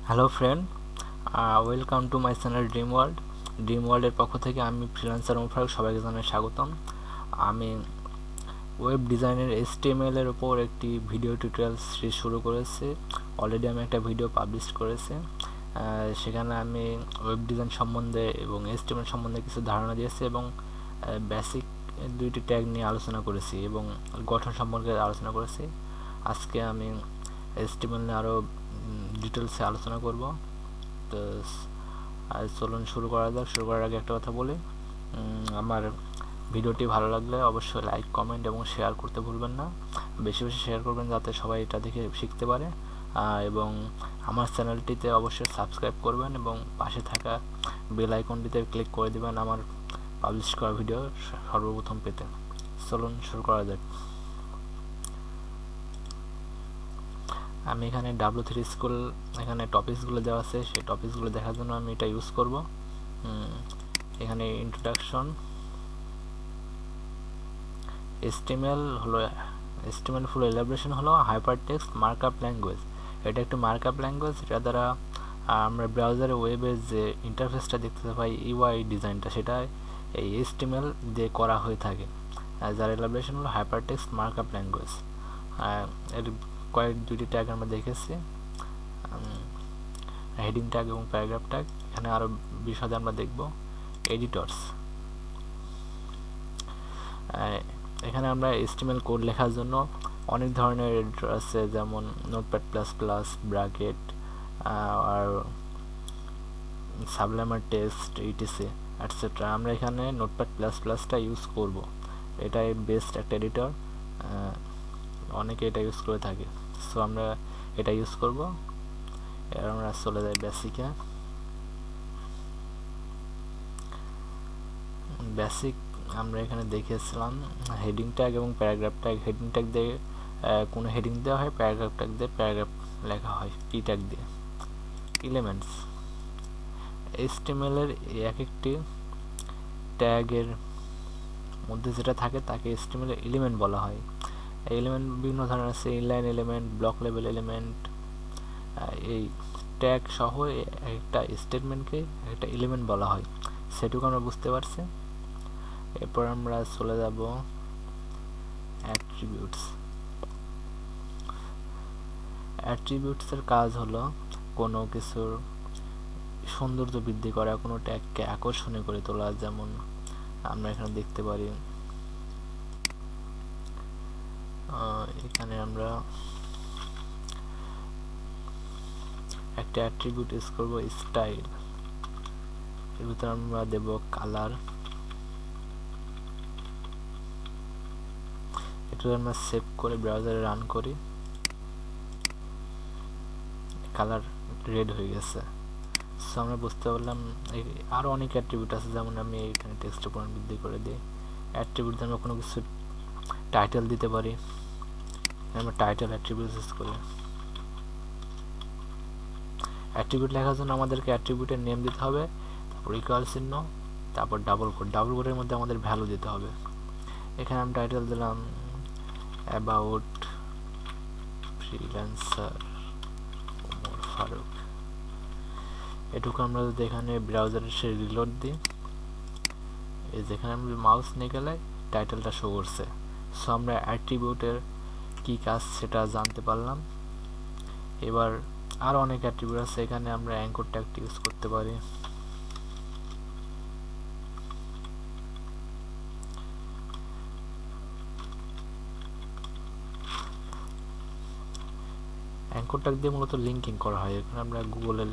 Hello friend, welcome to my channel dream world. Dream ওয়ার্ল্ডের পক্ষ থেকে আমি ফ্রিল্যান্সার ওমর ফারুক সবাইকে জানাই স্বাগতম। আমি ওয়েব ডিজাইনের HTML এর উপর একটি ভিডিও টিউটোরিয়াল সিরিজ শুরু করেছি। অলরেডি আমি একটা ভিডিও পাবলিশ করেছি। সেখানে আমি ওয়েব ডিজাইন সম্বন্ধে এবং HTML সম্বন্ধে কিছু ধারণা দিয়েছি এবং বেসিক দুইটি ট্যাগ নিয়ে আলোচনা করেছি এবং গঠন সম্পর্কে আলোচনা করেছি। আজকে আমি HTML নিয়ে আরও ডিটেলসে আলোচনা করব। তো চলুন শুরু করা যাক। শুরু করার আগে একটা কথা বলি, আমার ভিডিওটি ভালো লাগলে অবশ্যই লাইক, কমেন্ট এবং শেয়ার করতে ভুলবেন না। বেশি বেশি শেয়ার করবেন যাতে সবাই এটা দেখে শিখতে পারে, এবং আমার চ্যানেলটিতে অবশ্যই সাবস্ক্রাইব করবেন এবং পাশে থাকা বেল আইকনটিতে ক্লিক করে দেবেন আমার পাবলিশ করা ভিডিও সর্বপ্রথম পেতে। চলুন শুরু করা যাক। আমি এখানে W3 স্কুল এখানে টপিকসগুলো দেওয়া আছে, সেই টপিকসগুলো দেখার জন্য আমি এটা ইউজ করব। এখানে ইন্ট্রোডাকশন, HTML ফুল এলাবোরেশন হলো হাইপার টেক্সট মার্কআপ ল্যাঙ্গুয়েজ। এটা একটি মার্কআপ ল্যাঙ্গুয়েজ, এটা দ্বারা আমরা ব্রাউজারে ওয়েবের যে ইন্টারফেসটা দেখতে পাই, ইউআই ডিজাইনটা, সেটা এই HTML দিয়ে করা হয়ে থাকে। যার এলাবোরেশন হলো হাইপার টেক্সট মার্কআপ ল্যাঙ্গুয়েজ। এর দুইটি ট্যাগ আমরা দেখেছি, হেডিং ট্যাগ এবং প্যারাগ্রাফ ট্যাগ। এখানে আরও বিশদে আমরা দেখব এডিটরস। এখানে আমরা HTML কোড লেখার জন্য অনেক ধরনের এডিটর আছে, যেমন নোটপ্যাড প্লাস প্লাস, ব্র্যাকেট, আর সাবলাইমার টেক্সট, ইটিসি এটসেট্রা। আমরা এখানে নোটপ্যাড প্লাস প্লাসটা ইউজ করব। এটাই বেস্ট একটা এডিটর, অনেকে এটা ইউজ করে থাকে। সো আমরা এটা ইউজ করব। এবার আমরা চলে যাই বেসিকে। বেসিক আমরা এখানে দেখেছিলাম হেডিং ট্যাগ এবং প্যারাগ্রাফ ট্যাগ। হেডিং ট্যাগ দিয়ে কোনো হেডিং দেওয়া হয়, প্যারাগ্রাফ ট্যাগ দিয়ে প্যারাগ্রাফ লেখা হয় পি ট্যাগ দিয়ে। এলিমেন্টস, HTML এর এক একটি ট্যাগের মধ্যে যেটা থাকে তাকে HTML এর এলিমেন্ট বলা হয়। এলিমেন্ট বিভিন্ন ধরনের আছে, inline element, block level element. এই ট্যাগ সহ একটা স্টেটমেন্টকে একটা এলিমেন্ট বলা হয়, সেটুকু আমরা বুঝতে পারছি। এরপর আমরা চলে যাব অ্যাট্রিবিউটস। অ্যাট্রিবিউটসের কাজ হলো কোনো কিছুর সৌন্দর্য বৃদ্ধি করা, কোনো ট্যাগকে আকর্ষণীয় করে তোলা। যেমন আমরা এখানে দেখতে পারি, এখানে আমরা একটা অ্যাট্রিবিউট ইউজ করব স্টাইল। এর ভিতরে আমরা দেব কালার। এটা আমরা সেভ করে ব্রাউজারে রান করি, কালার রেড হয়ে গেছে। সো আমরা বুঝতে পারলাম আরও অনেক অ্যাট্রিবিউট আছে, যেমন আমি এখানে টেক্সটের পরিমাণ বৃদ্ধি করে দিই। অ্যাট্রিবিউট আমরা কোনো কিছু টাইটেল দিতে পারি, আমরা টাইটেল অ্যাট্রিবিউট ইউজ করি। অ্যাট্রিবিউট লেখার জন্য আমাদেরকে অ্যাট্রিবিউটের নেম দিতে হবে, তারপর ইকুয়াল চিহ্ন, তারপর ডাবল কোড। ডাবল কোডের মধ্যে আমাদের ভ্যালু দিতে হবে। এখানে আমি টাইটেল দিলাম অ্যাবাউট ফ্রিল্যান্সার ওমর ফারুক। এটুকু আমরা যদি এখানে ব্রাউজারে সে রিলোড দিই, এই যেখানে আমি মাউস নিয়ে গেলে টাইটেলটা শো করছে। সো আমরা অ্যাট্রিবিউটের কী কাজ সেটা জানতে পারলাম। এবার আরও অনেক অ্যাট্রিবিউট আছে, এখানে আমরা অ্যাঙ্কর ট্যাগটি ইউজ করতে পারি। অ্যাঙ্কর ট্যাগ দিয়ে মূলত লিঙ্কিং করা হয়। এখানে আমরা গুগলের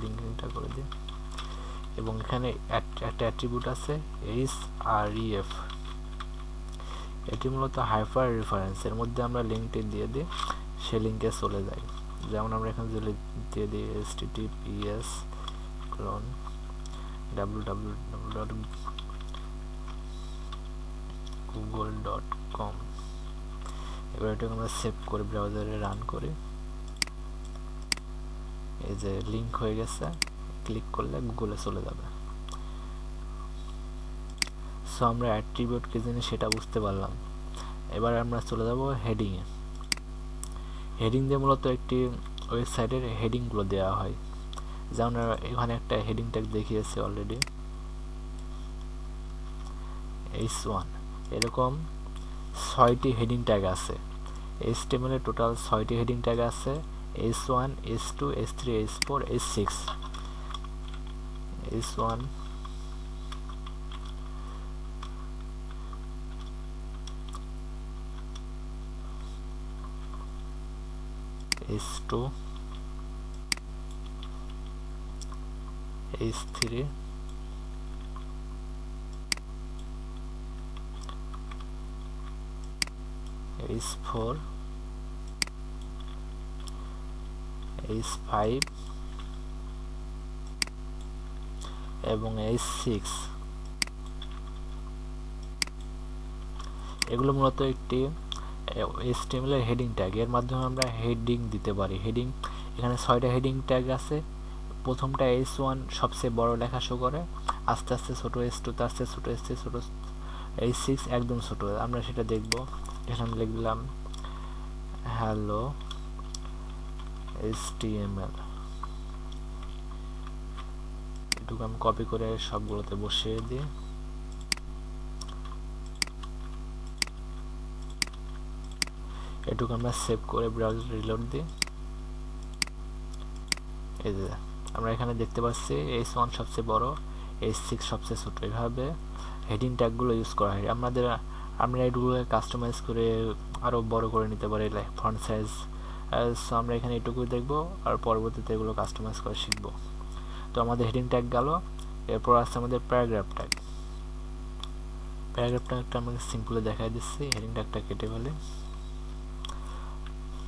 লিঙ্কিংটা করে দিই, এবং এখানে একটা অ্যাট্রিবিউট আছে href। এটি মূলত হাইপার রেফারেন্স। এর মধ্যে আমরা লিঙ্কটি দিয়ে দিই, সে লিঙ্কে চলে যাই। যেমন আমরা এখানে যদি দিয়ে দিই https://www.google.com। এবার এটাকে আমরা সেভ করে ব্রাউজারে রান করি। এই যে লিঙ্ক হয়ে গেছে, ক্লিক করলে গুগলে চলে যাবে। সো আমরা অ্যাট্রিবিউট কি জিনিস সেটা বুঝতে পারলাম। এবার আমরা চলে যাব হেডিংয়ে। হেডিং দিয়ে মূলত একটি ওয়েবসাইটের হেডিংগুলো দেওয়া হয়। যেমন এখানে একটা হেডিং ট্যাগ দেখিয়েছি অলরেডি, h1। এরকম 6টি হেডিং ট্যাগ আছে। HTML এ টোটাল 6টি হেডিং ট্যাগ আছে, h1, h2, h3, h4, h6। h1, h2, h3, h4, h5 এবং h6। এগুলো মূলত একটি HTML এর হেডিং ট্যাগ। এর মাধ্যমে আমরা হেডিং দিতে পারি। হেডিং, এখানে 6টা হেডিং ট্যাগ আছে। প্রথমটা h1 সবচেয়ে বড় লেখা শো করে, আস্তে আস্তে ছোট h2, তার চেয়ে ছোট h3, ছোট h6 একদম ছোট। আমরা সেটা দেখব। এখানে লিখলাম হ্যালো HTML, এটুকু আমি কপি করে সবগুলোতে বসিয়ে দিই। এটুকু আমরা সেভ করে ব্রাউজার রিলোড দিই। এই যে আমরা এখানে দেখতে পাচ্ছি h1 সবচেয়ে বড়, h6 সবচেয়ে ছোট। এইভাবে হেডিং ট্যাগগুলো ইউজ করা হয়। আমরা এগুলোকে কাস্টমাইজ করে আরও বড় করে নিতে পারি, ফন্ট সাইজ। সো আমরা এখানে এটুকুই দেখব, আর পরবর্তীতে এগুলো কাস্টমাইজ করে শিখব। তো আমাদের হেডিং ট্যাগ গেল। এরপর আছে আমাদের প্যারাগ্রাফ ট্যাগ। প্যারাগ্রাফ ট্যাগটা আমি সিম্পলি দেখাই দিচ্ছি। হেডিং ট্যাগটা কেটে ফেলে।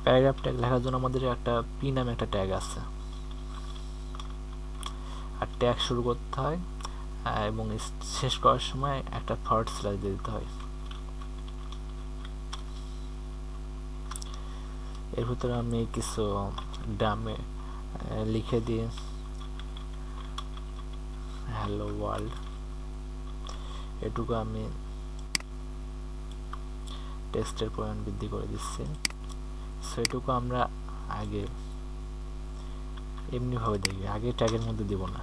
প্যারাগ্রাফ ট্যাগ লেখার জন্য আমাদের একটা পি নামে একটা ট্যাগ আছে, আর ট্যাগ শুরু করতে হয় এবং শেষ করার সময় একটা ফরওয়ার্ড স্ল্যাশ দিয়ে দিতে হয়। এর ভিতরে আমি কিছু ডামে লিখে দিই হ্যালো ওয়ার্ল্ড। এটুকু আমি টেক্সটের পরিমাণ বৃদ্ধি করে দিচ্ছি। সেটুকু আমরা আগে এমনিভাবে দেখি, আগে ট্যাগের মধ্যে দিব না।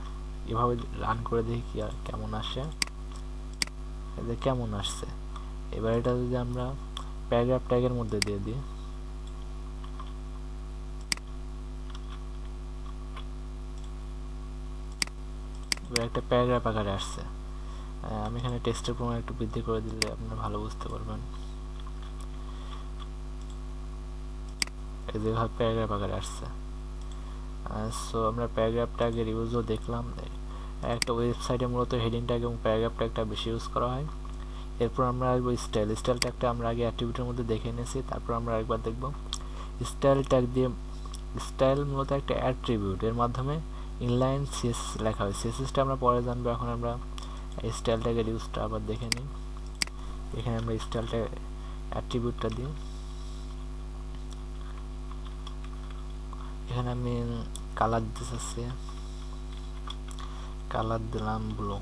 এভাবে রান করে দেখি কি আর কেমন আসে। এদের কেমন আসছে। এবার এটা যদি আমরা প্যারাগ্রাফ ট্যাগের মধ্যে দিয়ে দিই, এবার একটা প্যারাগ্রাফ আকারে আসছে। আমি এখানে টেক্সটের পরিমাণ একটু বৃদ্ধি করে দিলে আপনারা ভালো বুঝতে পারবেন। এই যে প্যারাগ্রাফ আকারে আসছে। সো আমরা প্যারাগ্রাফ ট্যাগের ইউজও দেখলাম। একটা ওয়েবসাইটে মূলত হেডিং ট্যাগ এবং প্যারাগ্রাফ ট্যাগটা বেশি ইউজ করা হয়। এরপর আমরা আসবো স্টাইল ট্যাগটা আমরা আগে অ্যাট্রিবিউটের মধ্যে দেখে নিয়েছি, তারপর আমরা একবার দেখব স্টাইল ট্যাগ দিয়ে। স্টাইল মূলত একটা অ্যাট্রিবিউট, এর মাধ্যমে ইনলাইন সিএসএস লেখা হয়। সিএসএসটা আমরা পরে জানবো। এখন আমরা স্টাইল ট্যাগের ইউজটা আবার দেখে নিই। এখানে আমরা স্টাইল ট্যাগ অ্যাট্রিবিউটটা দিই। এখানে আমি কালার দিতে চাচ্ছি, কালার দিলাম ব্লু।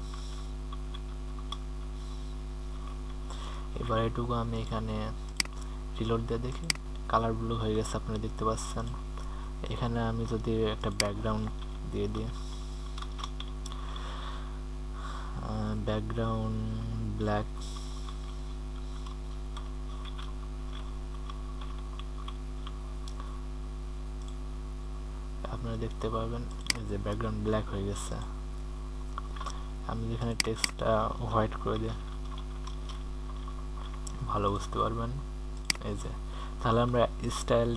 এবার এটুকু আমি এখানে রিলোড দিয়ে দেখি, কালার ব্লু হয়ে গেছে, আপনারা দেখতে পাচ্ছেন। এখানে আমি যদি একটা ব্যাকগ্রাউন্ড দিয়ে দিই, ব্যাকগ্রাউন্ড ব্ল্যাক, আপনারা দেখতে পাবেন যে ব্যাকগ্রাউন্ড ব্ল্যাক হয়ে গেছে। আমি যেখানে টেক্সটটা হোয়াইট করে দিই, ভালো বুঝতে পারবেন। এই যে তাহলে আমরা স্টাইল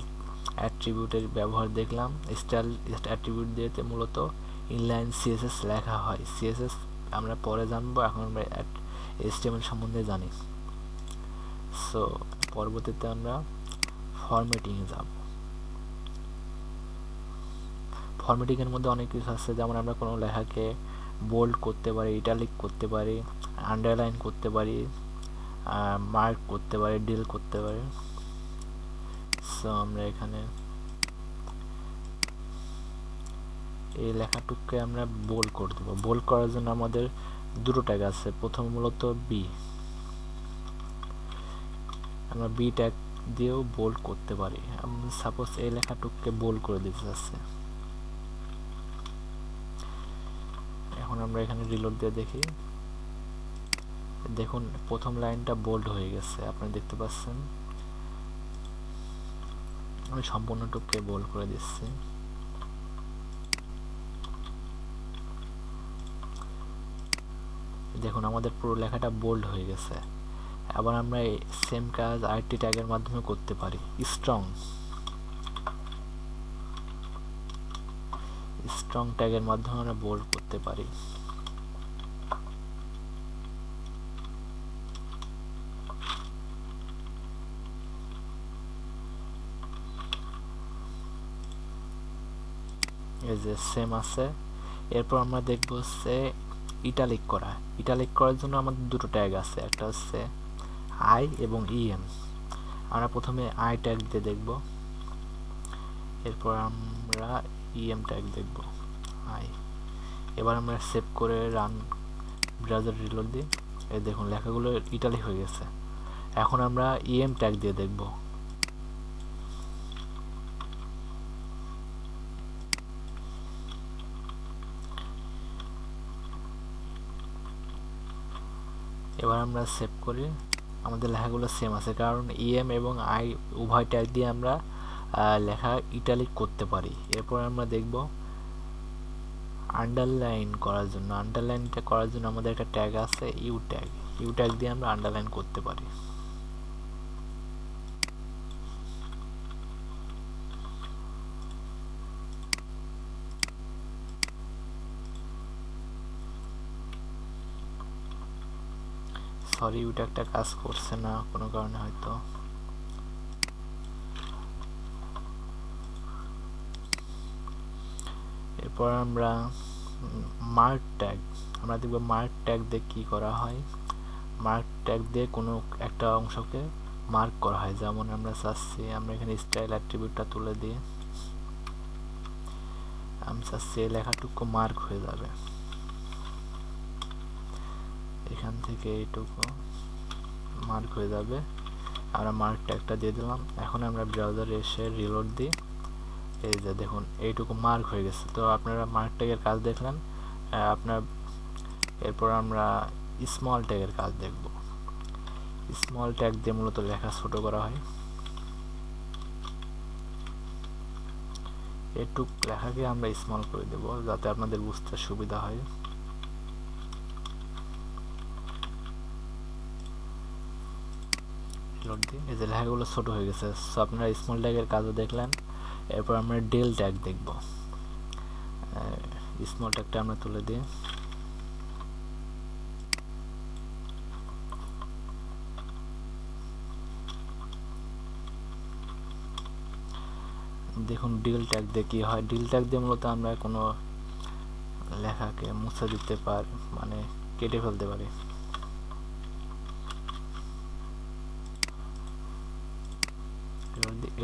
অ্যাট্রিবিউটের ব্যবহার দেখলাম। স্টাইল অ্যাট্রিবিউট দিয়ে মূলত ইনলাইন সিএসএস লেখা হয়। সিএসএস আমরা পরে জানবো, এখন আমরা এইচটিএমএল সম্বন্ধে জানি। সো পরবর্তীতে আমরা ফরম্যাটিংয়ে যাব। ফরম্যাটিংয়ের মধ্যে অনেক কিছু আছে, যেমন আমরা কোনো লেখাকে বোল্ড করতে পারি, ইটালিক করতে পারি, আন্ডারলাইন করতে পারি, মার্ক করতে পারি, ডিল করতে পারি। সো আমরা এখানে এই লেখাটুকুকে আমরা বোল্ড করে দেবো। বোল্ড করার জন্য আমাদের দুটো ট্যাগ আছে। প্রথম মূলত বি, আমরা বি ট্যাগ দিয়েও বোল্ড করতে পারি। আমি সাপোজ এই লেখাটুকুকে বোল্ড করে দিতে চাচ্ছি। এখন আমরা এখানে রিলোড দিয়ে দেখি, দেখুন প্রথম লাইনটা বোল্ড হয়ে গেছে, আপনি দেখতে পাচ্ছেন। আমি সম্পূর্ণটুকুকে বোল্ড করে দিচ্ছি। দেখুন আমাদের পুরো লেখাটা বোল্ড হয়ে গেছে। আবার আমরা এই সেম কাজ আরেকটি ট্যাগের মাধ্যমে করতে পারি, স্ট্রং ট্যাগের মাধ্যমে আমরা বোল্ড করতে পারি। এই যে সেম আছে। এরপর আমরা দেখব হচ্ছে ইটালিক করা। ইটালিক করার জন্য আমাদের দুটো ট্যাগ আছে, একটা হচ্ছে আই এবং ইএম। আমরা প্রথমে আই ট্যাগ দিয়ে দেখব, এরপর আমরা ইএম ট্যাগ দেখব আই। এবার আমরা সেভ করে রান ব্রাউজার রিলোড দিই। এই দেখুন লেখাগুলো ইটালিক হয়ে গেছে। এখন আমরা ইএম ট্যাগ দিয়ে দেখব। এবার আমরা সেভ করি, আমাদের লেখাগুলো সেম আছে, কারণ ইএম এবং আই উভয় ট্যাগ দিয়ে আমরা লেখা ইটালিক করতে পারি। এরপর আমরা দেখব আন্ডারলাইন করার জন্য। আন্ডারলাইনটা করার জন্য আমাদের একটা ট্যাগ আছে ইউ ট্যাগ। ইউ ট্যাগ দিয়ে আমরা আন্ডারলাইন করতে পারি। সরি, ইউ ট্যাগটা কাজ করছে না কোনো কারণে হয়তো। এরপর আমরা মার্ক ট্যাগ, আমরা দেখব মার্ক ট্যাগ দিয়ে কি করা হয়। মার্ক ট্যাগ দিয়ে কোনো একটা অংশকে মার্ক করা হয়, যেমন আমরা চাচ্ছি আমরা এখানে স্টাইল অ্যাট্রিবিউটটা তুলে দিয়ে আমি চাচ্ছি এই লেখাটুকু মার্ক হয়ে যাবে, এখান থেকে এইটুকু মার্ক হয়ে যাবে। আমরা মার্ক ট্যাগটা দিয়ে দিলাম। এখন আমরা ব্রাউজারে এসে রিলোড দিই, এই যে দেখুন এইটুকু মার্ক হয়ে গেছে। তো আপনারা মার্ক ট্যাগের কাজ দেখলেন। আপনার এরপর আমরা স্মল ট্যাগের কাজ দেখব। স্মল ট্যাগ দিয়ে মূলত লেখা ছোট করা হয়। এটুক লেখাকে আমরা স্মল করে দেব যাতে আপনাদের বুঝতে সুবিধা হয়। এই যে লেখাগুলো ছোট হয়ে গেছে। সো আপনারা স্মল ট্যাগের কাজও দেখলেন। এরপর আমরা ডেল ট্যাগ দেখব। স্মল ট্যাগটা আমরা তুলে দিই। দেখুন ডিল ট্যাগ দিয়ে কি হয়। ডিল ট্যাগ দিয়ে মূলত আমরা কোনো লেখাকে মুছে দিতে পারি, মানে কেটে ফেলতে পারি।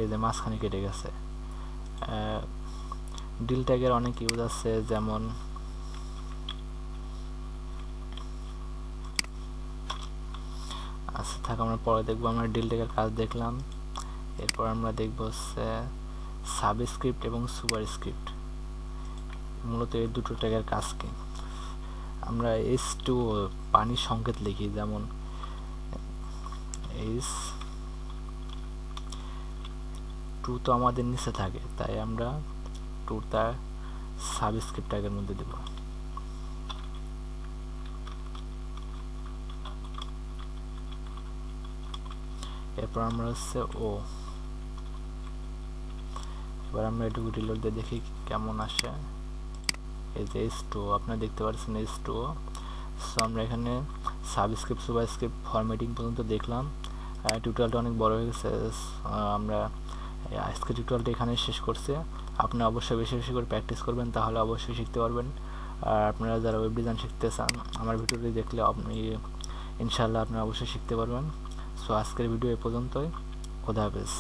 এই যে মাঝখানে কেটে গেছে। ডিল ট্যাগের অনেক ইউজ আছে, যেমন আচ্ছা থাক আমরা পরে দেখবো। আমরা ডিল ট্যাগের কাজ দেখলাম। এরপর আমরা দেখবো হচ্ছে সাবস্ক্রিপ্ট এবং সুপারস্ক্রিপ্ট। মূলত এই দুটো ট্যাগের কাজ কি। আমরা H2 পানির সংকেত লিখি, যেমন H2 তো আমাদের নিচে থাকে, তাই আমরা 2 তার সাবস্ক্রিপ্ট ট্যাগের মধ্যে দেব। এরপর আমরা হচ্ছে ও। এবার আমরা এটুকু রিলোড দিয়ে দেখি কেমন আসে। এই যে H2 আপনারা দেখতে পাচ্ছেন H2। সো আমরা এখানে সাবস্ক্রিপ্ট সুপারস্ক্রিপ্ট ফরম্যাটিং পর্যন্ত দেখলাম। টিউটোরিয়ালটা অনেক বড় হয়ে গেছে। আমরা আজকে টিউটোরিয়ালটা এখানে শেষ করছি। আপনারা অবশ্যই বেশি বেশি করে প্র্যাকটিস করবেন, তাহলে অবশ্যই শিখতে পারবেন। আর আপনারা যারা ওয়েব ডিজাইন শিখতে চান আমার ভিডিওটি দেখলে আপনি ইনশাআল্লাহ আপনারা অবশ্যই শিখতে পারবেন। সো আজকের ভিডিও এ পর্যন্তই। খোদা হাফেজ।